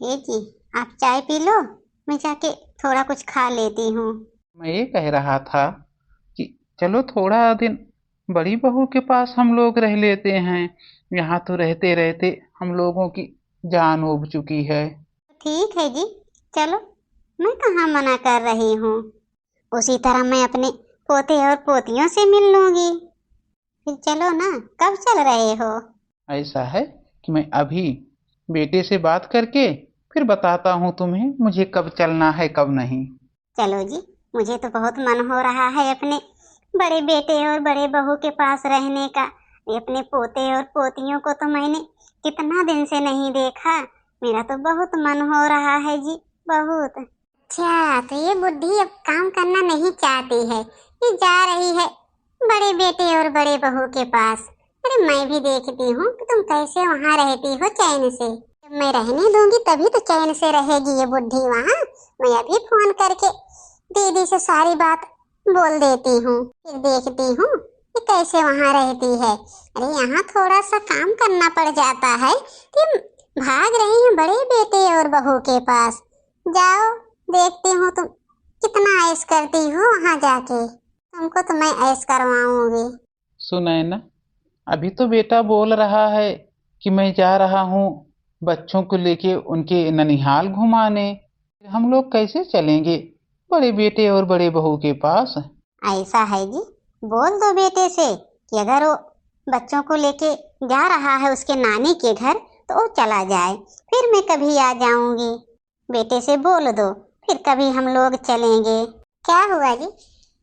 हे जी, आप चाय P low, मैं जाके थोड़ा कुछ खा लेती हूँ। मैं ये कह रहा था कि चलो थोड़ा दिन बड़ी बहू के पास हम लोग रह लेते हैं। यहाँ तो रहते रहते हम लोगों की जान उब चुकी है। ठीक है जी, चलो, मैं कहाँ मना कर रही हूँ। उसी तरह मैं अपने पोते और पोतियों से मिल लूंगी। फिर चलो ना, कब चल रहे हो? ऐसा है कि मैं अभी बेटे से बात करके फिर बताता हूँ तुम्हें मुझे कब चलना है कब नहीं। चलो जी, मुझे तो बहुत मन हो रहा है अपने बड़े बेटे और बड़े बहू के पास रहने का। ये अपने पोते और पोतियों को तो मैंने कितना दिन से नहीं देखा। मेरा तो बहुत मन हो रहा है जी, बहुत। अच्छा, तो ये बुढ़ी अब काम करना नहीं चाहती है, ये जा रही है बड़े बेटे और बड़े बहू के पास। अरे मैं भी देखती हूँ कि तुम कैसे वहाँ रहती हो चैन से। जब मैं रहने दूंगी तभी तो चैन से रहेगी ये बुढ़ी वहाँ। मैं अभी फोन करके दीदी से सारी बात बोल देती हूँ, फिर देखती हूँ कि कैसे वहाँ रहती है। अरे यहाँ थोड़ा सा काम करना पड़ जाता है कि भाग रही हूँ बड़े बेटे और बहू के पास। जाओ, देखती हूँ तुम कितना ऐश करती हो वहाँ जाके। तुमको तो मैं ऐश करवाऊंगी। सुनैना, अभी तो बेटा बोल रहा है कि मैं जा रहा हूँ बच्चों को लेके उनके ननिहाल घुमाने। हम लोग कैसे चलेंगे बड़े बेटे और बड़े बहू के पास। ऐसा है जी, बोल दो बेटे से कि अगर वो बच्चों को लेके जा रहा है उसके नानी के घर तो वो चला जाए, फिर मैं कभी आ जाऊंगी। बेटे से बोल दो, फिर कभी हम लोग चलेंगे। क्या हुआ जी,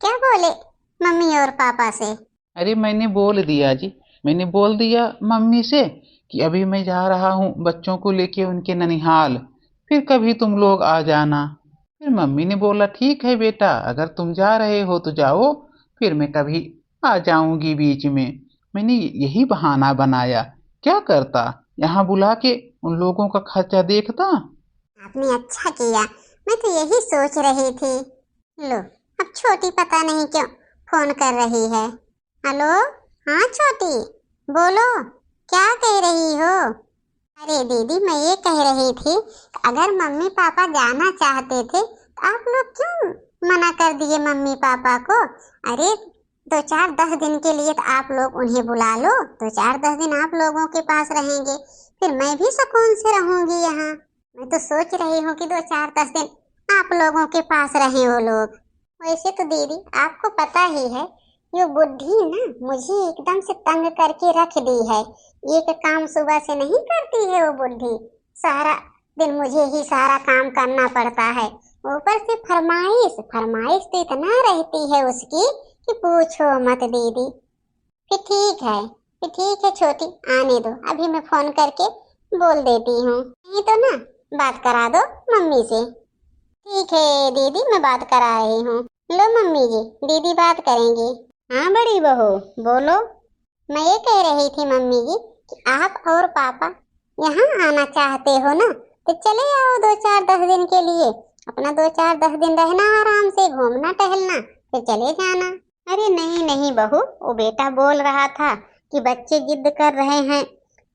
क्या बोले मम्मी और पापा से? अरे मैंने बोल दिया जी, मैंने बोल दिया मम्मी से कि अभी मैं जा रहा हूँ बच्चों को लेके उनके ननिहाल, फिर कभी तुम लोग आ जाना। फिर मम्मी ने बोला ठीक है बेटा, अगर तुम जा रहे हो तो जाओ, फिर मैं कभी आ जाऊंगी बीच में। मैंने यही बहाना बनाया, क्या करता, यहाँ बुला के उन लोगों का खर्चा देखता। आपने अच्छा किया, मैं तो यही सोच रही थी। लो, अब छोटी पता नहीं क्यों फोन कर रही है। हेलो, हाँ छोटी, बोलो, क्या कह रही हो? अरे दीदी, मैं ये कह रही थी, अगर मम्मी पापा जाना चाहते थे तो आप लोग क्यों मना कर दिए मम्मी पापा को? अरे 2-4-10 दिन के लिए तो आप लोग उन्हें बुला लो, 2-4-10 दिन आप लोगों के पास रहेंगे, फिर मैं भी सुकून से रहूंगी यहाँ। मैं तो सोच रही हूँ कि 2-4-10 दिन आप लोगों के पास रहें वो लोग। वैसे तो दीदी आपको पता ही है, ये बुढ़ी ना मुझे एकदम से तंग करके रख दी है। एक काम सुबह से नहीं करती है वो बुढ़ी, सारा दिन मुझे ही सारा काम करना पड़ता है। ऊपर से फरमाइश फरमाइश तो इतना रहती है उसकी कि पूछो मत दीदी। फिर ठीक है छोटी, आने दो, अभी मैं फोन करके बोल देती हूँ, नहीं तो ना बात करा दो मम्मी से। ठीक है दीदी, मैं बात करा रही हूँ। लो मम्मी जी, दीदी बात करेंगी। हाँ बड़ी बहू, बोलो। मैं ये कह रही थी मम्मी जी कि आप और पापा यहाँ आना चाहते हो ना, तो चले आओ 2-4-10 दिन के लिए। अपना 2-4-10 दिन रहना, आराम से घूमना टहलना, फिर चले जाना। अरे नहीं नहीं बहू, वो बेटा बोल रहा था कि बच्चे जिद कर रहे हैं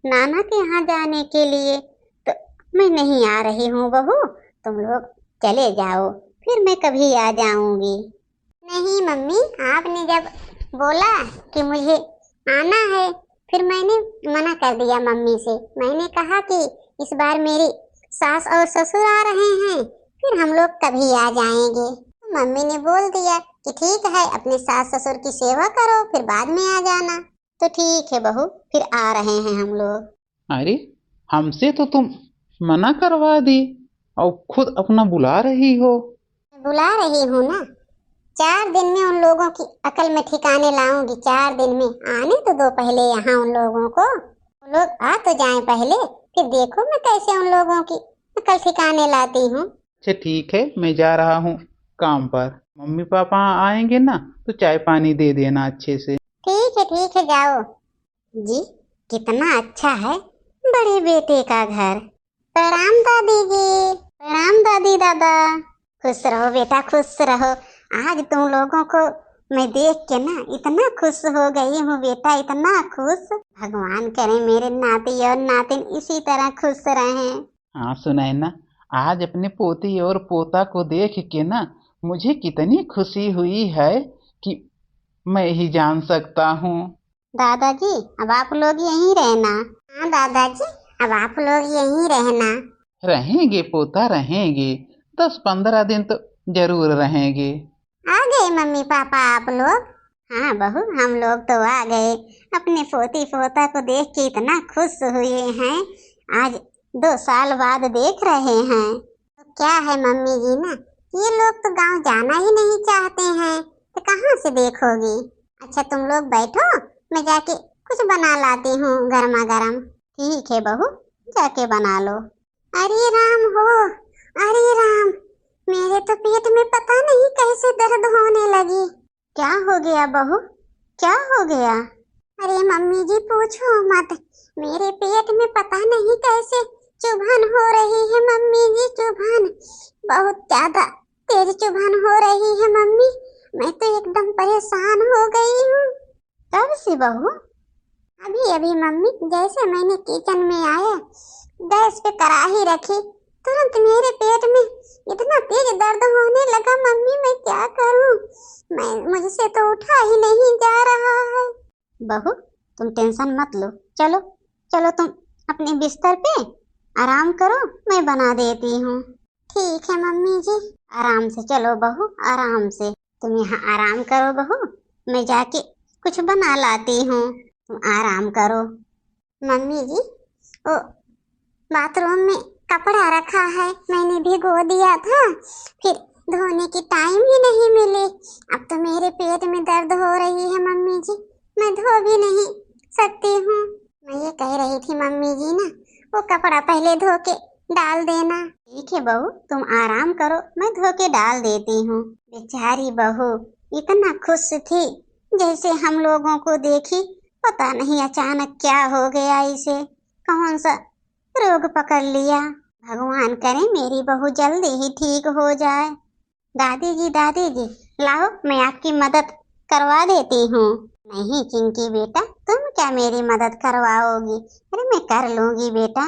नाना के यहाँ जाने के लिए, तो मैं नहीं आ रही हूँ बहू, तुम लोग चले जाओ, फिर मैं कभी आ जाऊंगी। नहीं मम्मी, आपने जब बोला कि मुझे आना है, फिर मैंने मना कर दिया मम्मी से। मैंने कहा कि इस बार मेरी सास और ससुर आ रहे हैं, फिर हम लोग कभी आ जाएंगे। तो मम्मी ने बोल दिया कि ठीक है, अपने सास ससुर की सेवा करो, फिर बाद में आ जाना। तो ठीक है बहू, फिर आ रहे हैं हम लोग। अरे हमसे तो तुम मना करवा दी और खुद अपना बुला रही हो। बुला रही हूँ ना, 4 दिन में उन लोगों की अकल में ठिकाने लाऊंगी। 4 दिन में आने तो दो पहले यहाँ उन लोगों को, वो लोग आ तो जाएं पहले, फिर देखो मैं कैसे उन लोगों की अकल ठिकाने लाती हूँ। अच्छा ठीक है, मैं जा रहा हूँ काम पर। मम्मी पापा आएंगे ना तो चाय पानी दे देना अच्छे से। ठीक है जाओ। जी, कितना अच्छा है बड़े बेटे का घर। प्रणाम दादी जी। प्रणाम दादी दादा। खुश रहो बेटा, खुश रहो। आज तुम लोगों को मैं देख के ना इतना खुश हो गई हूँ बेटा, इतना खुश। भगवान करे मेरे नाती और नातिन इसी तरह खुश रहें। हाँ सुनैना, आज अपने पोती और पोता को देख के ना मुझे कितनी खुशी हुई है कि मैं ही जान सकता हूँ। दादाजी अब आप लोग यहीं रहना। हाँ दादाजी अब आप लोग यहीं रहना। रहेंगे पोता, रहेंगे, 10-15 दिन तो जरूर रहेंगे। आ गए मम्मी पापा आप लोग? हाँ बहू, हम लोग तो आ गए। अपने पोती पोता को देख के इतना खुश हुए हैं, आज 2 साल बाद देख रहे हैं। तो क्या है मम्मी जी ना, ये लोग तो गांव जाना ही नहीं चाहते हैं, तो कहाँ से देखोगी। अच्छा तुम लोग बैठो, मैं जाके कुछ बना लाती हूँ गर्मा गर्म। ठीक है बहू, जाके बना लो। अरे राम हो, अरे राम, मेरे तो पेट में पता नहीं कैसे दर्द होने लगी। क्या हो गया बहू, क्या हो गया? अरे मम्मी जी पूछो मत, मेरे पेट में पता नहीं कैसे चुभन हो रही है मम्मी जी, चुभन बहुत ज्यादा तेज चुभन हो रही है मम्मी। मैं तो एकदम परेशान हो गई हूँ। कब से बहू? अभी अभी मम्मी, जैसे मैंने किचन में आया, गैस पे कढ़ाई रखी, तुरंत मेरे पेट में इतना तेज दर्द होने लगा मम्मी, मैं क्या करूं? मुझसे तो उठा ही नहीं जा रहा है। बहू तुम टेंशन मत लो, चलो चलो तुम अपने बिस्तर पे आराम करो, मैं बना देती हूँ। ठीक है मम्मी जी। आराम से चलो बहू, आराम से। तुम यहाँ आराम करो बहू, मैं जाके कुछ बना लाती हूँ, तुम आराम करो। मम्मी जी ओ बाथरूम में कपड़ा रखा है, मैंने भिगो दिया था, फिर धोने की टाइम ही नहीं मिली। अब तो मेरे पेट में दर्द हो रही है मम्मी जी, मैं धो भी नहीं सकती हूँ। मैं ये कह रही थी मम्मी जी ना, वो कपड़ा पहले धो के डाल देना। ठीक है बहू, तुम आराम करो, मैं धो के डाल देती हूँ। बेचारी बहू इतना खुश थी, जैसे हम लोगों को देखी पता नहीं अचानक क्या हो गया, इसे कौन सा रोग पकड़ लिया। भगवान करे मेरी बहू जल्दी ही ठीक हो जाए। दादी जी लाओ, मैं आपकी मदद करवा देती हूँ। नहीं चिंकी बेटा, तुम क्या मेरी मदद करवाओगी? अरे मैं कर लूंगी बेटा।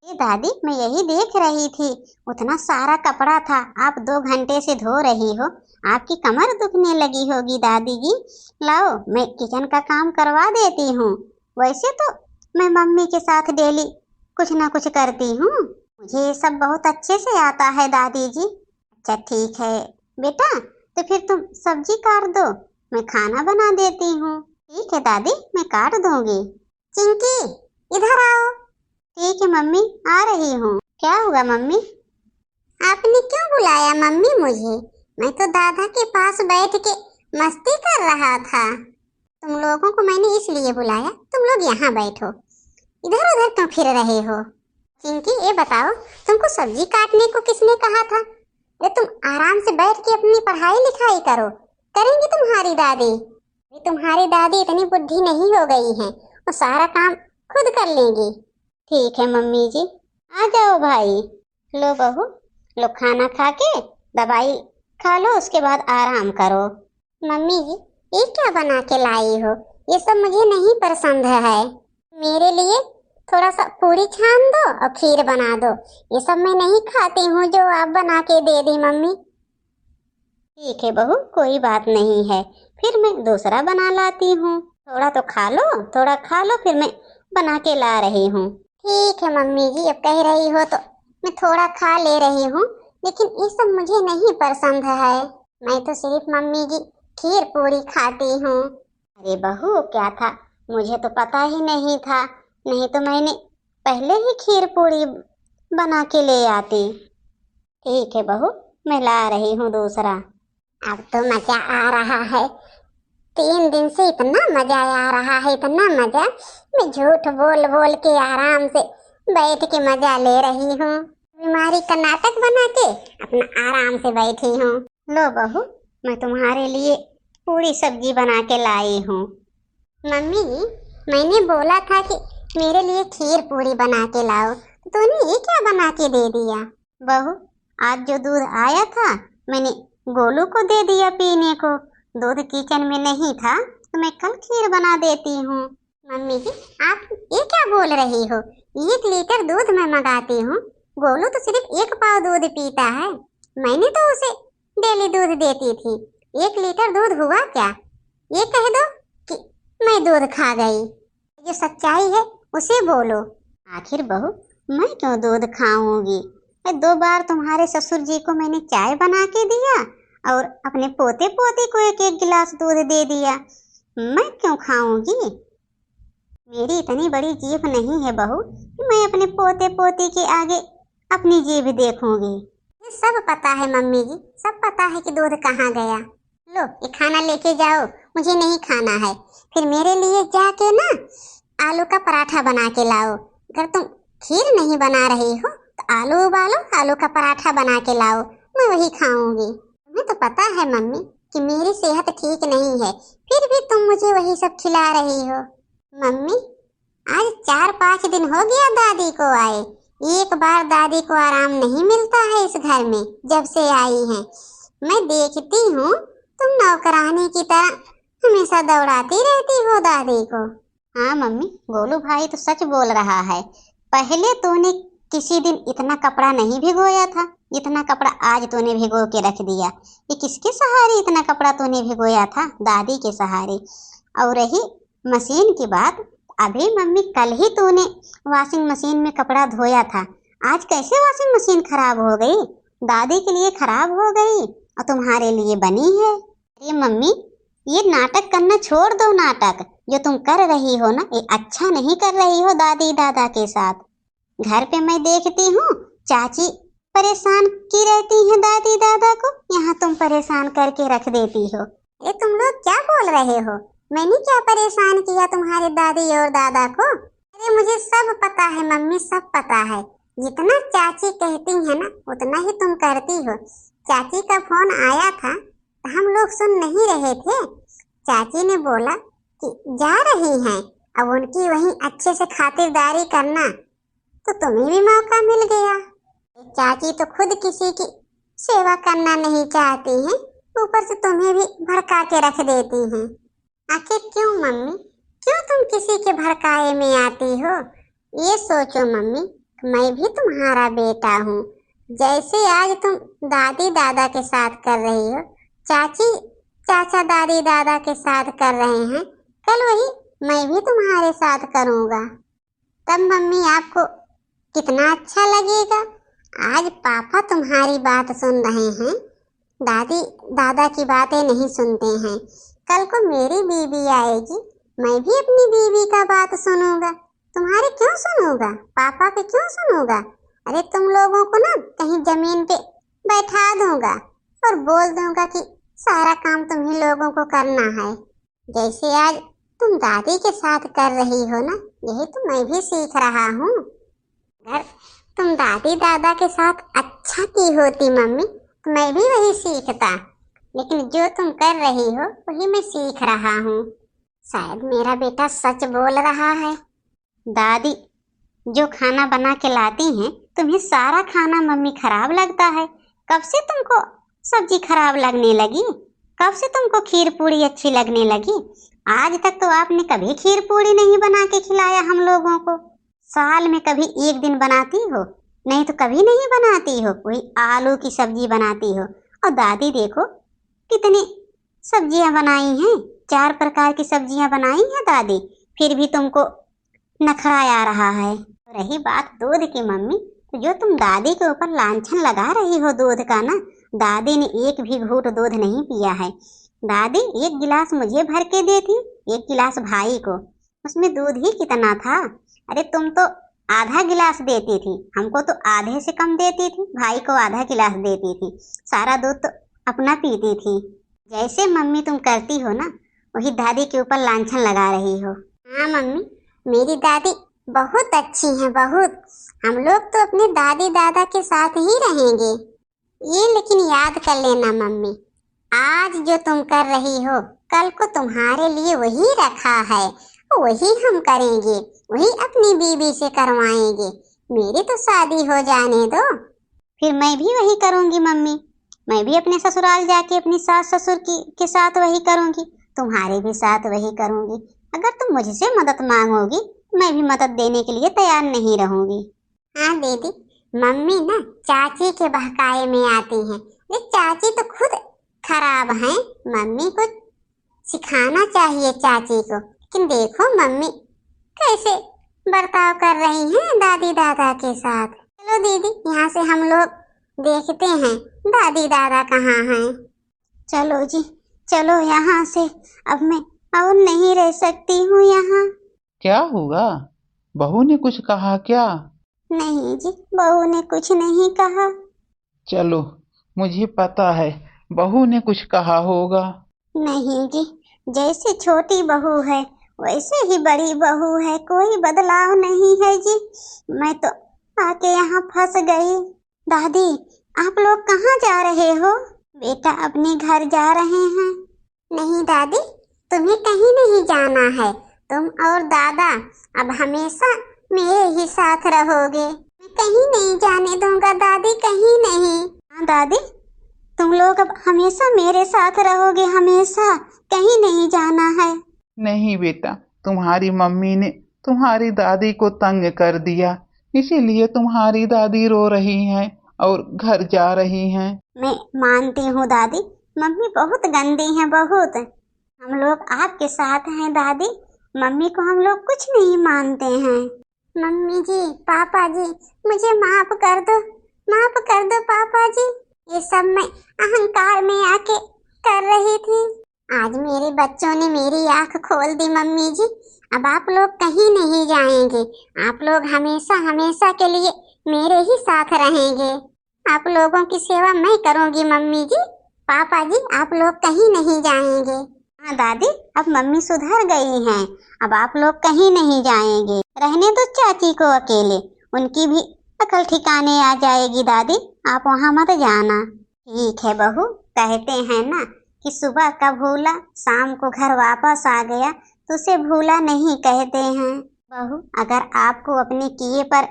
ये दादी मैं यही देख रही थी, उतना सारा कपड़ा था, आप 2 घंटे से धो रही हो, आपकी कमर दुखने लगी होगी दादी जी। लाओ मैं किचन का काम करवा देती हूँ। वैसे तो मैं मम्मी के साथ डेली कुछ ना कुछ करती हूँ, मुझे ये सब बहुत अच्छे से आता है दादी जी। अच्छा ठीक है बेटा, तो फिर तुम सब्जी काट दो, मैं खाना बना देती हूँ। ठीक है दादी, मैं काट दूंगी। चिंकी इधर आओ। ठीक है मम्मी, आ रही हूँ। क्या हुआ मम्मी? आपने क्यों बुलाया मम्मी मुझे? मैं तो दादा के पास बैठ के मस्ती कर रहा था। तुम लोगों को मैंने इसलिए बुलाया, तुम लोग यहाँ बैठो, इधर उधर क्यों फिर रहे हो? चिंकी ये बताओ, तुमको सब्जी काटने को किसने कहा था? अरे तुम आराम से बैठ के अपनी पढ़ाई लिखाई करो, करेंगी तुम्हारी दादी। तुम्हारी दादी इतनी बुद्धि नहीं हो गई है, वो सारा काम खुद कर लेंगी। ठीक है मम्मी जी, आ जाओ भाई। लो बहू, लो खाना खा के दवाई खा लो, उसके बाद आराम करो। मम्मी जी ये क्या बना के लाई हो? ये सब मुझे नहीं पसंद है। मेरे लिए थोड़ा सा पूरी छान दो और खीर बना दो, ये सब मैं नहीं खाती हूँ जो आप बना के दे दी मम्मी। ठीक है बहू, कोई बात नहीं है, फिर मैं दूसरा बना लाती हूँ। थोड़ा तो खा लो, थोड़ा खा लो, फिर मैं बना के ला रही हूँ। ठीक है मम्मी जी, अब कह रही हो तो मैं थोड़ा खा ले रही हूँ, लेकिन ये सब मुझे नहीं पसंद है। मैं तो सिर्फ मम्मी जी खीर पूरी खाती हूँ। अरे बहू क्या था, मुझे तो पता ही नहीं था, नहीं तो मैंने पहले ही खीर पूरी बना के ले आती। ठीक है बहू, मैं ला रही हूँ दूसरा। अब तो मजा आ रहा है, 3 दिन से इतना मजा आ रहा है, इतना मजा, मैं झूठ बोल बोल के आराम से बैठ के मजा ले रही हूँ। बीमारी का नाटक बना के अपना आराम से बैठी हूँ। लो बहू, मैं तुम्हारे लिए पूरी सब्जी बना के लाई हूँ। मम्मी जी मैंने बोला था कि मेरे लिए खीर पूरी बना के लाओ, तो तूने ये क्या बना के दे दिया? बहू आज जो दूध आया था मैंने गोलू को दे दिया पीने को, दूध किचन में नहीं था तो मैं कल खीर बना देती हूँ। मम्मी जी आप ये क्या बोल रही हो? 1 लीटर दूध मैं मंगाती हूँ, गोलू तो सिर्फ 1 पाव दूध पीता है। मैंने तो उसे डेली दूध देती थी। 1 लीटर दूध हुआ क्या? ये कह दो कि मैं दूध खा गई। जो सच्चाई है उसे बोलो। आखिर बहू, मैं क्यों दूध खाऊंगी? 2 बार तुम्हारे ससुर जी को मैंने चाय बना के दिया और अपने पोते पोती को 1-1 गिलास दूध दे दिया। मैं क्यों खाऊंगी? मेरी इतनी बड़ी जीभ नहीं है बहू कि मैं अपने पोते पोती के आगे अपनी जीभ देखूंगी। ये सब पता है मम्मी जी, सब पता है कि दूध कहाँ गया। लो ये खाना लेके जाओ, मुझे नहीं खाना है। फिर मेरे लिए जाके ना आलू का पराठा बना के लाओ। अगर तुम खीर नहीं बना रही हो तो आलू उबालो, आलू का पराठा बना के लाओ, मैं वही खाऊंगी। तुम्हें तो पता है मम्मी कि मेरी सेहत ठीक नहीं है, फिर भी तुम मुझे वही सब खिला रही हो। मम्मी, आज 4-5 दिन हो गया दादी को आए। 1 बार दादी को आराम नहीं मिलता है इस घर में जब से आई हैं। मैं देखती हूँ तुम नौकरानी की तरह हमेशा दौड़ाती रहती हो दादी को। हाँ मम्मी, गोलू भाई तो सच बोल रहा है। पहले तूने किसी दिन इतना कपड़ा नहीं भिगोया था, इतना कपड़ा आज तूने भिगो के रख दिया। ये किसके सहारे इतना कपड़ा तूने भिगोया था? दादी के सहारे। और रही मशीन की बात, अभी मम्मी कल ही तूने वॉशिंग मशीन में कपड़ा धोया था। आज कैसे वॉशिंग मशीन खराब हो गई? दादी के लिए खराब हो गई और तुम्हारे लिए बनी है। अरे मम्मी, ये नाटक करना छोड़ दो। नाटक जो तुम कर रही हो ना, ये अच्छा नहीं कर रही हो दादी दादा के साथ। घर पे मैं देखती हूँ चाची परेशान की रहती हैं दादी दादा को, यहाँ तुम परेशान करके रख देती हो। ये तुम लोग क्या बोल रहे हो? मैंने क्या परेशान किया तुम्हारी दादी और दादा को? अरे मुझे सब पता है मम्मी, सब पता है। जितना चाची कहती है ना उतना ही तुम करती हो। चाची का फोन आया था तो हम लोग सुन नहीं रहे थे। चाची ने बोला कि जा रही हैं, अब उनकी वहीं अच्छे से खातिरदारी करना, तो तुम्हें भी मौका मिल गया। चाची तो खुद किसी की सेवा करना नहीं चाहती हैं, ऊपर से तुम्हें भी भड़का के रख देती हैं। आखिर क्यों मम्मी, क्यों तुम किसी के भड़काए में आती हो? ये सोचो मम्मी, मैं भी तुम्हारा बेटा हूँ। जैसे आज तुम दादी दादा के साथ कर रही हो, चाची चाचा दादी दादा के साथ कर रहे हैं, कल वही मैं भी तुम्हारे साथ करूँगा। तब मम्मी आपको कितना अच्छा लगेगा। आज पापा तुम्हारी बात सुन रहे हैं, दादी दादा की बातें नहीं सुनते हैं। कल को मेरी बीवी आएगी, मैं भी अपनी बीवी का बात सुनूंगा। तुम्हारे क्यों सुनूंगा? पापा के क्यों सुनूंगा? अरे तुम लोगों को ना कहीं जमीन पे बैठा दूंगा और बोल दूंगा कि सारा काम तुम ही लोगों को करना है। जैसे आज तुम दादी के साथ कर रही हो ना, यही तो मैं भी सीख रहा हूँ। अगर तुम दादी दादा के साथ अच्छा की होती मम्मी तो मैं भी वही सीखता, लेकिन जो तुम कर रही हो वही मैं सीख रहा हूँ। शायद मेरा बेटा सच बोल रहा है। दादी जो खाना बना के लाती हैं, तुम्हें सारा खाना मम्मी खराब लगता है। कब से तुमको सब्जी खराब लगने लगी? कब से तुमको खीर पूड़ी अच्छी लगने लगी? आज तक तो आपने कभी खीर पूड़ी नहीं बना के खिलाया हम लोगों को। साल में कभी 1 दिन बनाती हो, नहीं तो कभी नहीं बनाती हो। वही आलू की सब्जी बनाती हो। और दादी देखो कितनी सब्जियां बनाई हैं, 4 प्रकार की सब्जियां बनाई हैं दादी, फिर भी तुमको नखरा आ रहा है। रही बात दूध की मम्मी, तो जो तुम दादी के ऊपर लांछन लगा रही हो दूध का ना, दादी ने एक भी घूंट दूध नहीं पिया है। दादी 1 गिलास मुझे भर के देती, 1 गिलास भाई को, उसमें दूध ही कितना था। अरे तुम तो आधा गिलास देती थी, हमको तो आधे से कम देती थी, भाई को आधा गिलास देती थी, सारा दूध तो अपना पीती थी। जैसे मम्मी तुम करती हो ना, वही दादी के ऊपर लांछन लगा रही हो। हाँ मम्मी, मेरी दादी बहुत अच्छी हैं, बहुत। हम लोग तो अपने दादी दादा के साथ ही रहेंगे। ये लेकिन याद कर लेना मम्मी, आज जो तुम कर रही हो कल को तुम्हारे लिए वही रखा है, वही हम करेंगे, वही अपनी बीवी से करवाएंगे। मेरी तो शादी हो जाने दो, फिर मैं भी वही करूँगी मम्मी। मैं भी अपने ससुराल जाके अपनी सास ससुर के साथ वही करूँगी, तुम्हारे भी साथ वही करूँगी। अगर तुम मुझसे मदद मांगोगी मैं भी मदद देने के लिए तैयार नहीं रहूँगी। हाँ दीदी, मम्मी ना चाची के बहकावे में आती हैं। ये चाची तो खुद खराब हैं। मम्मी को सिखाना चाहिए चाची को। लेकिन देखो मम्मी कैसे बर्ताव कर रही हैं दादी दादा के साथ। चलो दीदी यहाँ से हम लोग देखते हैं दादी दादा कहाँ हैं। चलो जी चलो यहाँ से, अब मैं और नहीं रह सकती हूँ यहाँ। क्या हुआ? बहू ने कुछ कहा क्या? नहीं जी, बहू ने कुछ नहीं कहा। चलो, मुझे पता है बहू ने कुछ कहा होगा। नहीं जी, जैसे छोटी बहू है वैसे ही बड़ी बहू है, कोई बदलाव नहीं है जी। मैं तो आके यहाँ फंस गई। दादी आप लोग कहाँ जा रहे हो? बेटा अपने घर जा रहे हैं। नहीं दादी, तुम्हें कहीं नहीं जाना है। तुम और दादा अब हमेशा मेरे ही साथ रहोगे। मैं कहीं नहीं जाने दूंगा दादी, कहीं नहीं। हाँ दादी, तुम लोग अब हमेशा मेरे साथ रहोगे, हमेशा, कहीं नहीं जाना है। नहीं बेटा, तुम्हारी मम्मी ने तुम्हारी दादी को तंग कर दिया, इसीलिए तुम्हारी दादी रो रही हैं और घर जा रही हैं। मैं मानती हूँ दादी, मम्मी बहुत गंदी हैं, बहुत। हम लोग आपके साथ हैं दादी, मम्मी को हम लोग कुछ नहीं मानते हैं। मम्मी जी, पापा जी, मुझे माफ कर दो, माफ कर दो पापा जी। ये सब मैं अहंकार में आके कर रही थी। आज मेरे बच्चों ने मेरी आंख खोल दी मम्मी जी। अब आप लोग कहीं नहीं जाएंगे, आप लोग हमेशा हमेशा के लिए मेरे ही साथ रहेंगे। आप लोगों की सेवा मैं करूंगी मम्मी जी। पापा जी आप लोग कहीं नहीं जाएंगे। हाँ दादी, अब मम्मी सुधर गई हैं, अब आप लोग कहीं नहीं जाएंगे। रहने दो चाची को अकेले, उनकी भी अकल ठिकाने आ जाएगी। दादी आप वहाँ मत जाना। ठीक है बहू, कहते हैं ना कि सुबह का भूला शाम को घर वापस आ गया, तो उसे भूला नहीं कहते हैं। बहू अगर आपको अपने किए पर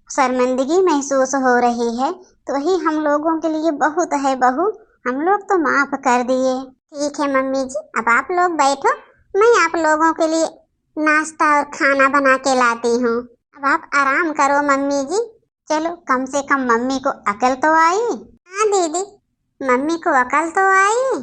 शर्मिंदगी महसूस हो रही है तो ही हम लोगों के लिए बहुत है बहू, हम लोग तो माफ कर दिए। ठीक है मम्मी जी, अब आप लोग बैठो, मैं आप लोगों के लिए नाश्ता और खाना बना के लाती हूँ। अब आप आराम करो मम्मी जी। चलो, कम से कम मम्मी को अकल तो आई। हाँ दीदी, मम्मी को अकल तो आई।